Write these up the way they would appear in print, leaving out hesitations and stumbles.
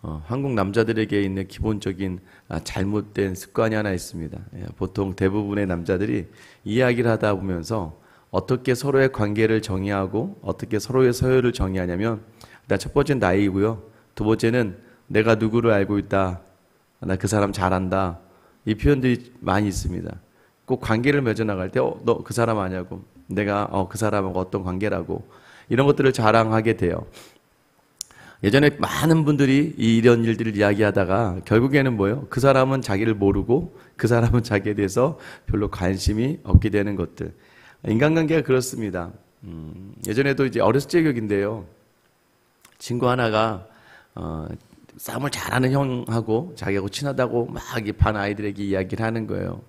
한국 남자들에게 있는 기본적인 잘못된 습관이 하나 있습니다. 보통 대부분의 남자들이 이야기를 하다 보면서 어떻게 서로의 관계를 정의하고 어떻게 서로의 서열을 정의하냐면, 일단 첫 번째는 나이고요. 두 번째는 내가 누구를 알고 있다. 나 그 사람 잘 안다. 이 표현들이 많이 있습니다. 꼭 관계를 맺어나갈 때 너 그 사람 아냐고, 내가 그 사람하고 어떤 관계라고, 이런 것들을 자랑하게 돼요. 예전에 많은 분들이 이런 일들을 이야기하다가 결국에는 뭐예요? 그 사람은 자기를 모르고 그 사람은 자기에 대해서 별로 관심이 없게 되는 것들. 인간관계가 그렇습니다. 예전에도 이제 어렸을 적 기억인데요. 친구 하나가 싸움을 잘하는 형하고 자기하고 친하다고 막 이 반 아이들에게 이야기를 하는 거예요.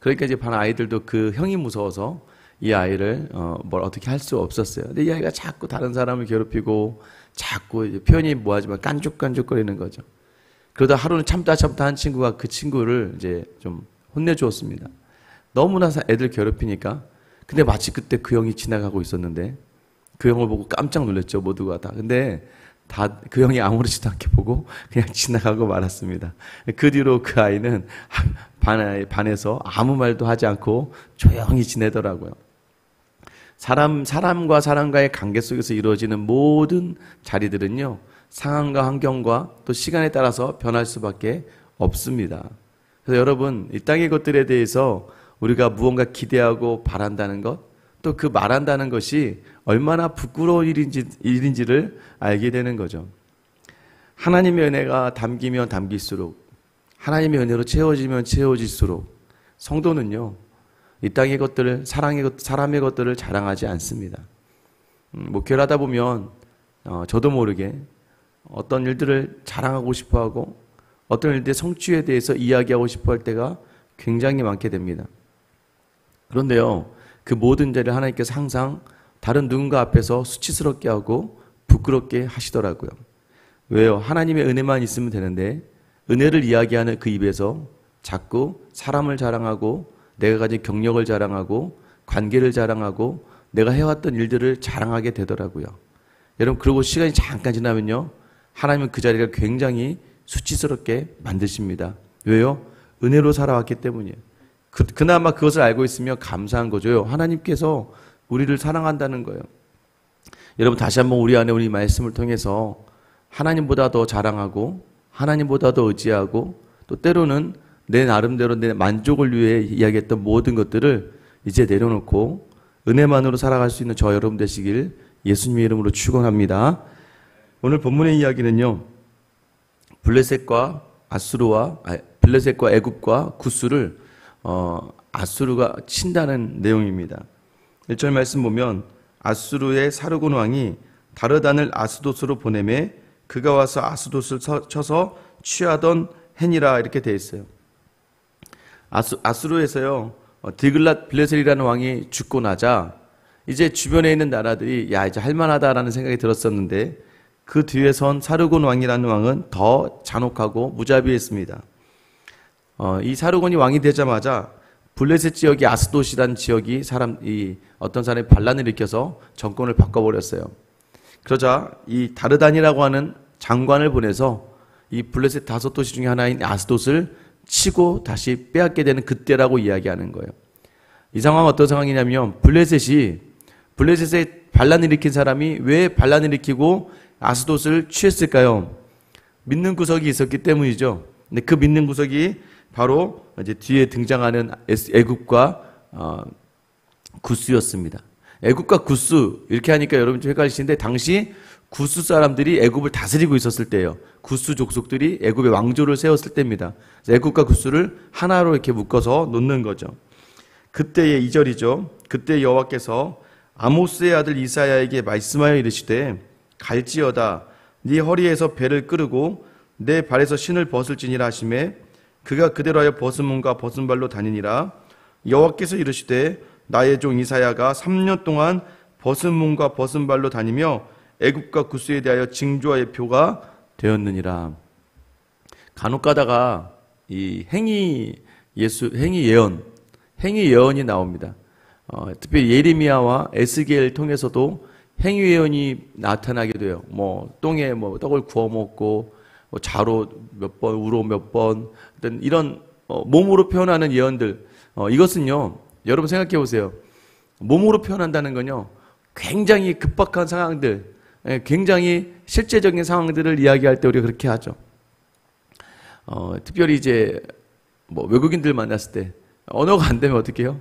그러니까 이제 반 아이들도 그 형이 무서워서 이 아이를 뭘 어떻게 할 수 없었어요. 근데 이 아이가 자꾸 다른 사람을 괴롭히고 자꾸 이제 표현이 뭐하지만 깐죽깐죽거리는 거죠. 그러다 하루는 참다 한 친구가 그 친구를 이제 좀 혼내주었습니다. 너무나 애들 괴롭히니까. 근데 마치 그때 그 형이 지나가고 있었는데 그 형을 보고 깜짝 놀랐죠, 모두가 다. 근데 다 그 형이 아무렇지도 않게 보고 그냥 지나가고 말았습니다. 그 뒤로 그 아이는 반에서 아무 말도 하지 않고 조용히 지내더라고요. 사람과 사람과의 관계 속에서 이루어지는 모든 자리들은요, 상황과 환경과 또 시간에 따라서 변할 수밖에 없습니다. 그래서 여러분, 이 땅의 것들에 대해서 우리가 무언가 기대하고 바란다는 것, 또 그 말한다는 것이 얼마나 부끄러운 일인지를 알게 되는 거죠. 하나님의 은혜가 담기면 담길수록, 하나님의 은혜로 채워지면 채워질수록 성도는요, 이 땅의 것들을, 사람의 것들을 자랑하지 않습니다. 목회를 하다 보면 저도 모르게 어떤 일들을 자랑하고 싶어하고 어떤 일들의 성취에 대해서 이야기하고 싶어 할 때가 굉장히 많게 됩니다. 그런데요, 그 모든 자리를 하나님께서 항상 다른 누군가 앞에서 수치스럽게 하고 부끄럽게 하시더라고요. 왜요? 하나님의 은혜만 있으면 되는데 은혜를 이야기하는 그 입에서 자꾸 사람을 자랑하고 내가 가진 경력을 자랑하고 관계를 자랑하고 내가 해왔던 일들을 자랑하게 되더라고요. 여러분, 그리고 시간이 잠깐 지나면요, 하나님은 그 자리를 굉장히 수치스럽게 만드십니다. 왜요? 은혜로 살아왔기 때문이에요. 그나마 그것을 알고 있으면 감사한 거죠. 하나님께서 우리를 사랑한다는 거예요. 여러분, 다시 한번 우리 안에 우리 말씀을 통해서 하나님보다 더 자랑하고 하나님보다 더 의지하고 또 때로는 내 나름대로 내 만족을 위해 이야기했던 모든 것들을 이제 내려놓고 은혜만으로 살아갈 수 있는 저 여러분 되시길 예수님의 이름으로 축원합니다. 오늘 본문의 이야기는요, 블레셋과 애굽과 구스를 아수르가 친다는 내용입니다. 1절 말씀 보면 아수르의 사르곤 왕이 다르단을 아스돗으로 보내매 그가 와서 아스돗을 쳐서 취하던 해니라, 이렇게 되어 있어요. 아수르에서요, 디글랏 빌레셀이라는 왕이 죽고 나자 이제 주변에 있는 나라들이 야, 이제 할만하다라는 생각이 들었었는데 그 뒤에 선 사르곤 왕이라는 왕은 더 잔혹하고 무자비했습니다. 이 사르곤이 왕이 되자마자 블레셋 지역이 아스돗이라는 지역이 어떤 사람이 반란을 일으켜서 정권을 바꿔버렸어요. 그러자 이 다르단이라고 하는 장관을 보내서 이 블레셋 5도시 중에 하나인 아스돗을 치고 다시 빼앗게 되는 그때라고 이야기하는 거예요. 이 상황은 어떤 상황이냐면 블레셋에 반란을 일으킨 사람이 왜 반란을 일으키고 아스돗을 취했을까요? 믿는 구석이 있었기 때문이죠. 근데 그 믿는 구석이 바로 이제 뒤에 등장하는 애굽과 구스였습니다. 애굽과 구스 이렇게 하니까 여러분 좀 헷갈리시는데 당시 구스 사람들이 애굽을 다스리고 있었을 때예요. 구스 족속들이 애굽의 왕조를 세웠을 때입니다. 애굽과 구스를 하나로 이렇게 묶어서 놓는 거죠. 그때의 2절이죠. 그때 여호와께서 아모스의 아들 이사야에게 말씀하여 이르시되 갈지어다 네 허리에서 배를 끄르고 내 발에서 신을 벗을지니라 하시매 그가 그대로 하여 벗은 몸과 벗은 발로 다니니라. 여호와께서 이르시되 나의 종 이사야가 3년 동안 벗은 몸과 벗은 발로 다니며 애굽과 구스에 대하여 징조와 표가 되었느니라. 간혹 가다가 이 행위 예언이 나옵니다. 특별히 예레미야와 에스겔을 통해서도 행위 예언이 나타나게 돼요. 똥에 떡을 구워 먹고 좌로 몇 번, 우로 몇 번, 이런 몸으로 표현하는 예언들, 이것은요, 여러분 생각해 보세요. 몸으로 표현한다는 건요, 굉장히 급박한 상황들, 굉장히 실제적인 상황들을 이야기할 때 우리가 그렇게 하죠. 특별히 이제 뭐 외국인들 만났을 때 언어가 안 되면 어떻게 해요?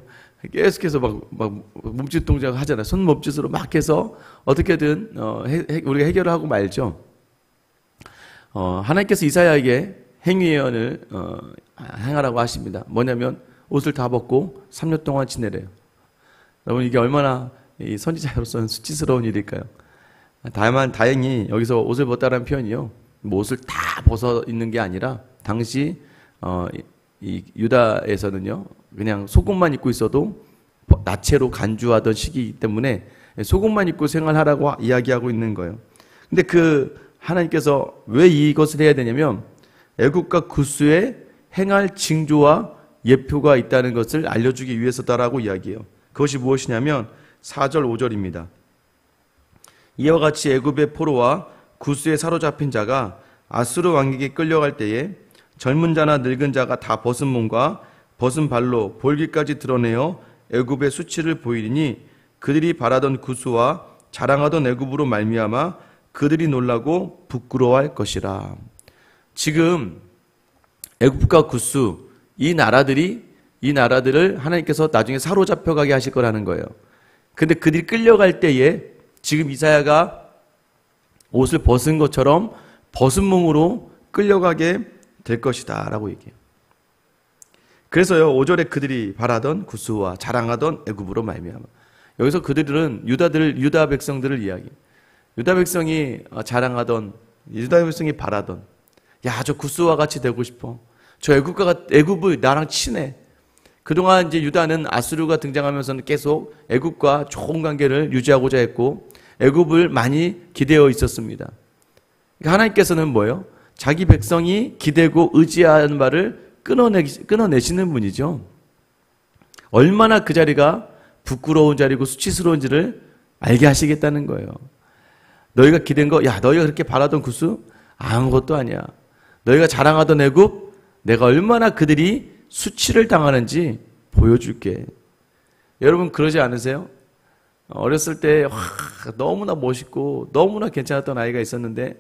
계속해서 막 몸짓 동작 하잖아요. 손 몸짓으로 막 해서 어떻게든 우리가 해결을 하고 말죠. 하나님께서 이사야에게 행위 예언을 행하라고 하십니다. 뭐냐면 옷을 다 벗고 3년 동안 지내래요. 여러분 이게 얼마나 이 선지자로서는 수치스러운 일일까요? 다만 다행히 여기서 옷을 벗다라는 표현이요, 뭐 옷을 다 벗어 있는 게 아니라 당시 이 유다에서는요 그냥 속옷만 입고 있어도 나체로 간주하던 시기이기 때문에 속옷만 입고 생활하라고 이야기하고 있는 거예요. 근데 하나님께서 왜 이것을 해야 되냐면 애국과 구스에 행할 징조와 예표가 있다는 것을 알려주기 위해서다라고 이야기해요. 그것이 무엇이냐면 4절 5절입니다. 이와 같이 애굽의 포로와 구스에 사로잡힌 자가 아수르 왕에게 끌려갈 때에 젊은 자나 늙은 자가 다 벗은 몸과 벗은 발로 볼기까지 드러내어 애굽의 수치를 보이리니 그들이 바라던 구스와 자랑하던 애굽으로 말미암아 그들이 놀라고 부끄러워할 것이라. 지금 애굽과 구스 이 나라들을 하나님께서 나중에 사로잡혀 가게 하실 거라는 거예요. 근데 그들이 끌려갈 때에 지금 이사야가 옷을 벗은 것처럼 벗은 몸으로 끌려가게 될 것이다 라고 얘기해요. 그래서요 5절에 그들이 바라던 구스와 자랑하던 애굽으로 말미암아, 여기서 그들은 유다 백성들을 이야기해요. 유다 백성이 자랑하던, 유다 백성이 바라던, 야 저 구스와 같이 되고 싶어, 저 애굽이 나랑 친해. 그동안 이제 유다는 아수르가 등장하면서는 계속 애굽과 좋은 관계를 유지하고자 했고 애굽을 많이 기대어 있었습니다. 그러니까 하나님께서는 뭐예요? 자기 백성이 기대고 의지하는 바를 끊어내시는 분이죠. 얼마나 그 자리가 부끄러운 자리고 수치스러운지를 알게 하시겠다는 거예요. 너희가 기댄 거, 야 너희가 그렇게 바라던 구스 아무것도 아니야. 너희가 자랑하던 애굽, 내가 얼마나 그들이 수치를 당하는지 보여줄게. 여러분 그러지 않으세요? 어렸을 때 너무나 멋있고 너무나 괜찮았던 아이가 있었는데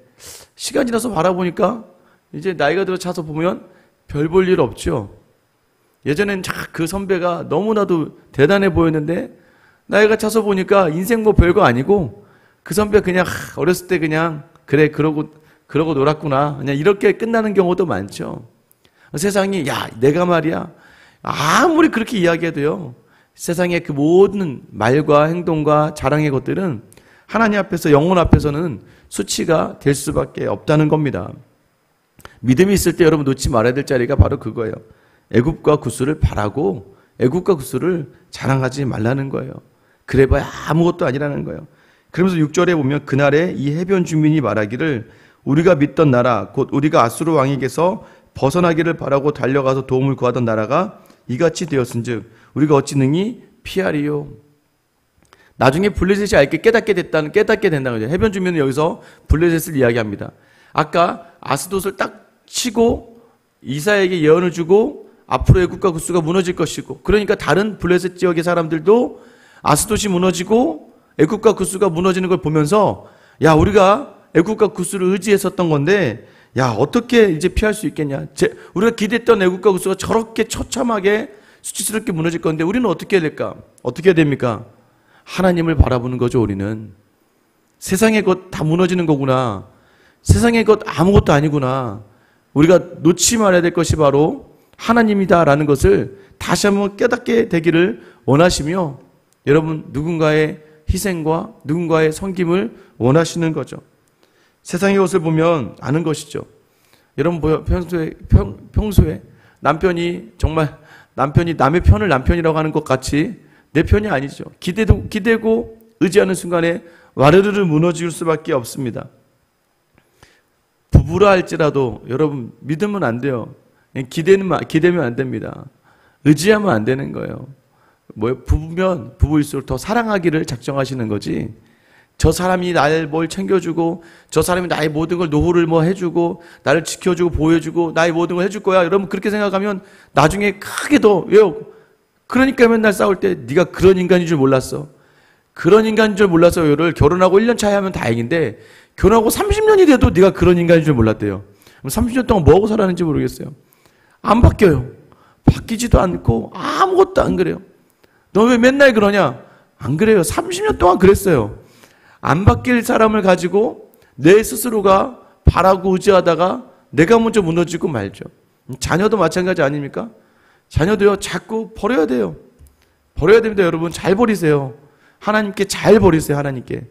시간이 지나서 바라보니까 이제 나이가 들어 차서 보면 별 볼 일 없죠. 예전엔 그 선배가 너무나도 대단해 보였는데 나이가 차서 보니까 인생 뭐 별거 아니고 그 선배 그냥 어렸을 때 그냥 그래 그러고 놀았구나, 그냥 이렇게 끝나는 경우도 많죠. 세상이 야 내가 말이야 아무리 그렇게 이야기해도요 세상의 그 모든 말과 행동과 자랑의 것들은 하나님 앞에서, 영혼 앞에서는 수치가 될 수밖에 없다는 겁니다. 믿음이 있을 때 여러분 놓지 말아야 될 자리가 바로 그거예요. 애굽과 구스를 바라고 애굽과 구스를 자랑하지 말라는 거예요. 그래봐야 아무것도 아니라는 거예요. 그러면서 6절에 보면 그날에 이 해변 주민이 말하기를 우리가 믿던 나라 곧 우리가 아수르 왕에게서 벗어나기를 바라고 달려가서 도움을 구하던 나라가 이같이 되었은즉 우리가 어찌 능히 피하리요. 나중에 블레셋이 깨닫게 된다는 거죠. 해변 주민은 여기서 블레셋을 이야기합니다. 아까 아스돗을 딱 치고 이사야에게 예언을 주고 앞으로 애굽과 구스가 무너질 것이고, 그러니까 다른 블레셋 지역의 사람들도 아스돗이 무너지고 애굽과 구스가 무너지는 걸 보면서 야 우리가 애굽과 구스를 의지했었던 건데 야 어떻게 이제 피할 수 있겠냐, 우리가 기대했던 애굽과 구스가 저렇게 처참하게 수치스럽게 무너질 건데 우리는 어떻게 해야 될까? 어떻게 해야 됩니까? 하나님을 바라보는 거죠. 우리는 세상의 것 다 무너지는 거구나, 세상의 것 아무것도 아니구나, 우리가 놓지 말아야 될 것이 바로 하나님이다라는 것을 다시 한번 깨닫게 되기를 원하시며, 여러분 누군가의 희생과 누군가의 섬김을 원하시는 거죠. 세상의 것을 보면 아는 것이죠. 여러분 평소에 남편이 남의 편을 남편이라고 하는 것 같이 내 편이 아니죠. 기대고 의지하는 순간에 와르르르 무너질 수밖에 없습니다. 부부라 할지라도 여러분 믿으면 안 돼요. 기대면 안 됩니다. 의지하면 안 되는 거예요. 부부면 부부일수록 더 사랑하기를 작정하시는 거지, 저 사람이 날 뭘 챙겨주고, 저 사람이 나의 모든 걸 노후를 뭐 해주고, 나를 지켜주고 보여주고 나의 모든 걸 해줄 거야. 여러분 그렇게 생각하면 나중에 크게 더 왜요? 그러니까 맨날 싸울 때 네가 그런 인간인 줄 몰랐어. 그런 인간인 줄 몰라서 를 결혼하고 1년 차이 하면 다행인데 결혼하고 30년이 돼도 네가 그런 인간인 줄 몰랐대요. 그럼 30년 동안 뭐하고 살았는지 모르겠어요. 안 바뀌어요. 바뀌지도 않고 아무것도 안 그래요. 너 왜 맨날 그러냐? 안 그래요. 30년 동안 그랬어요. 안 바뀔 사람을 가지고 내 스스로가 바라고 의지하다가 내가 먼저 무너지고 말죠. 자녀도 마찬가지 아닙니까? 자녀도요, 자꾸 버려야 돼요. 버려야 됩니다, 여러분. 잘 버리세요. 하나님께 잘 버리세요, 하나님께.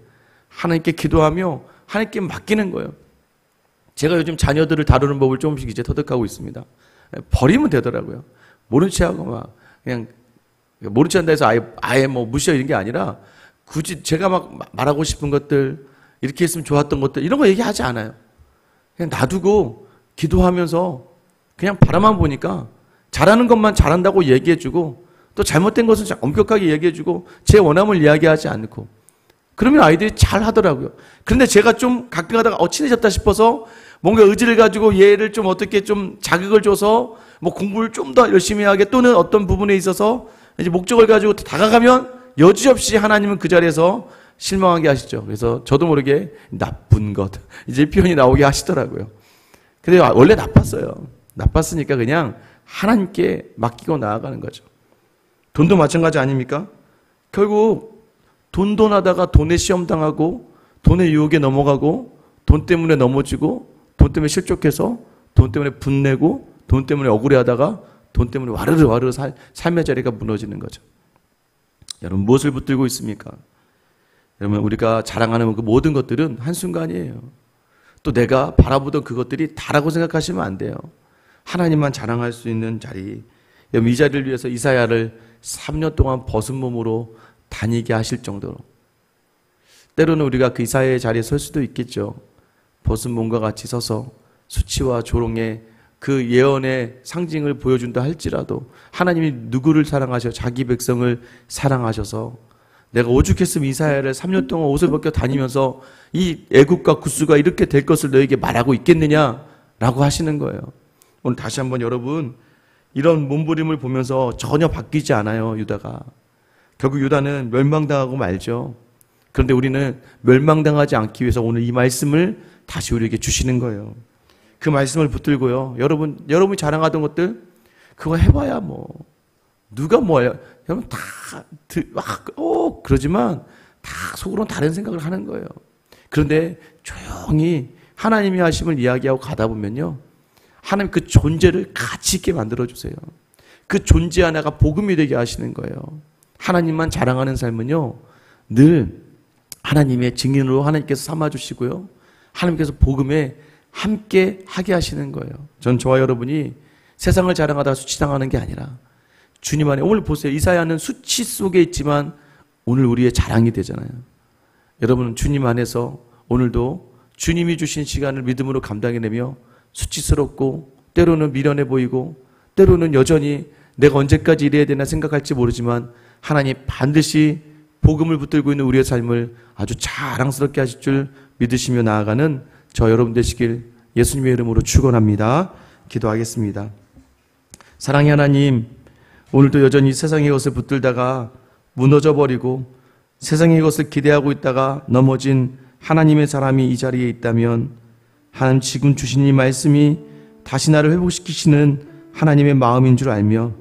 하나님께 기도하며 하나님께 맡기는 거예요. 제가 요즘 자녀들을 다루는 법을 조금씩 이제 터득하고 있습니다. 버리면 되더라고요. 모른 체 하고 막, 그냥, 모른 체 한다 해서 아예 뭐 무시하고 이런 게 아니라 굳이 제가 막 말하고 싶은 것들, 이렇게 했으면 좋았던 것들, 이런 거 얘기하지 않아요. 그냥 놔두고 기도하면서 그냥 바라만 보니까 잘하는 것만 잘한다고 얘기해주고 또 잘못된 것은 엄격하게 얘기해주고 제 원함을 이야기하지 않고 그러면 아이들이 잘 하더라고요. 그런데 제가 좀 가끔 가다가 친해졌다 싶어서 뭔가 의지를 가지고 얘를 좀 어떻게 좀 자극을 줘서 뭐 공부를 좀 더 열심히 하게 또는 어떤 부분에 있어서 이제 목적을 가지고 다가가면 여지없이 하나님은 그 자리에서 실망하게 하시죠. 그래서 저도 모르게 나쁜 것 이제 표현이 나오게 하시더라고요. 근데 원래 나빴어요. 나빴으니까 그냥 하나님께 맡기고 나아가는 거죠. 돈도 마찬가지 아닙니까? 결국 돈 하다가 돈에 시험 당하고 돈의 유혹에 넘어가고 돈 때문에 넘어지고 돈 때문에 실족해서 돈 때문에 분내고 돈 때문에 억울해하다가 돈 때문에 와르르 삶의 자리가 무너지는 거죠. 여러분 무엇을 붙들고 있습니까? 여러분 우리가 자랑하는 그 모든 것들은 한순간이에요. 또 내가 바라보던 그것들이 다라고 생각하시면 안 돼요. 하나님만 자랑할 수 있는 자리. 여러분 이 자리를 위해서 이사야를 3년 동안 벗은 몸으로 다니게 하실 정도로 때로는 우리가 그 이사야의 자리에 설 수도 있겠죠. 벗은 몸과 같이 서서 수치와 조롱의 그 예언의 상징을 보여준다 할지라도 하나님이 누구를 사랑하셔 자기 백성을 사랑하셔서 내가 오죽했으면 이사야를 3년 동안 옷을 벗겨 다니면서 이 애국과 구스가 이렇게 될 것을 너에게 말하고 있겠느냐라고 하시는 거예요. 오늘 다시 한번 여러분 이런 몸부림을 보면서 전혀 바뀌지 않아요. 유다가. 결국 유다는 멸망당하고 말죠. 그런데 우리는 멸망당하지 않기 위해서 오늘 이 말씀을 다시 우리에게 주시는 거예요. 그 말씀을 붙들고요. 여러분이 자랑하던 것들 그거 해봐야 뭐 누가 뭐야. 여러분 다 그러지만 다 속으로는 다른 생각을 하는 거예요. 그런데 조용히 하나님의 하심을 이야기하고 가다 보면요. 하나님 그 존재를 가치 있게 만들어주세요. 그 존재 하나가 복음이 되게 하시는 거예요. 하나님만 자랑하는 삶은요. 늘 하나님의 증인으로 하나님께서 삼아주시고요. 하나님께서 복음에 함께 하게 하시는 거예요. 전 저와 여러분이 세상을 자랑하다가 수치당하는 게 아니라 주님 안에 오늘 보세요. 이사야는 수치 속에 있지만 오늘 우리의 자랑이 되잖아요. 여러분은 주님 안에서 오늘도 주님이 주신 시간을 믿음으로 감당해내며 수치스럽고 때로는 미련해 보이고 때로는 여전히 내가 언제까지 이래야 되나 생각할지 모르지만 하나님 반드시 복음을 붙들고 있는 우리의 삶을 아주 자랑스럽게 하실 줄 믿으시며 나아가는 저 여러분 되시길 예수님의 이름으로 축원합니다. 기도하겠습니다. 사랑의 하나님, 오늘도 여전히 세상의 것을 붙들다가 무너져 버리고 세상의 것을 기대하고 있다가 넘어진 하나님의 사람이 이 자리에 있다면 하나님 지금 주신 이 말씀이 다시 나를 회복시키시는 하나님의 마음인 줄 알며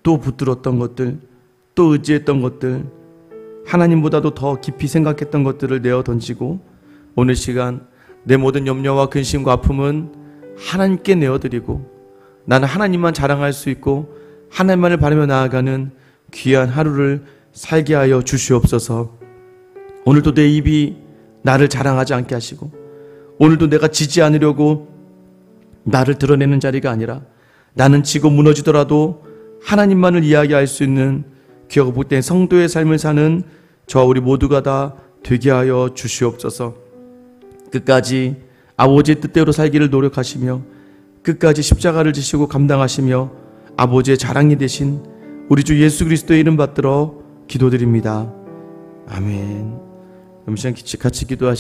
또 붙들었던 것들, 또 의지했던 것들, 하나님보다도 더 깊이 생각했던 것들을 내어 던지고 오늘 시간 내 모든 염려와 근심과 아픔은 하나님께 내어드리고 나는 하나님만 자랑할 수 있고 하나님만을 바라며 나아가는 귀한 하루를 살게 하여 주시옵소서. 오늘도 내 입이 나를 자랑하지 않게 하시고 오늘도 내가 지지 않으려고 나를 드러내는 자리가 아니라 나는 지고 무너지더라도 하나님만을 이야기할 수 있는 귀하고 복된 성도의 삶을 사는 저와 우리 모두가 다 되게 하여 주시옵소서. 끝까지 아버지의 뜻대로 살기를 노력하시며 끝까지 십자가를 지시고 감당하시며 아버지의 자랑이 되신 우리 주 예수 그리스도의 이름 받들어 기도드립니다. 아멘. 음식 같이 기도하시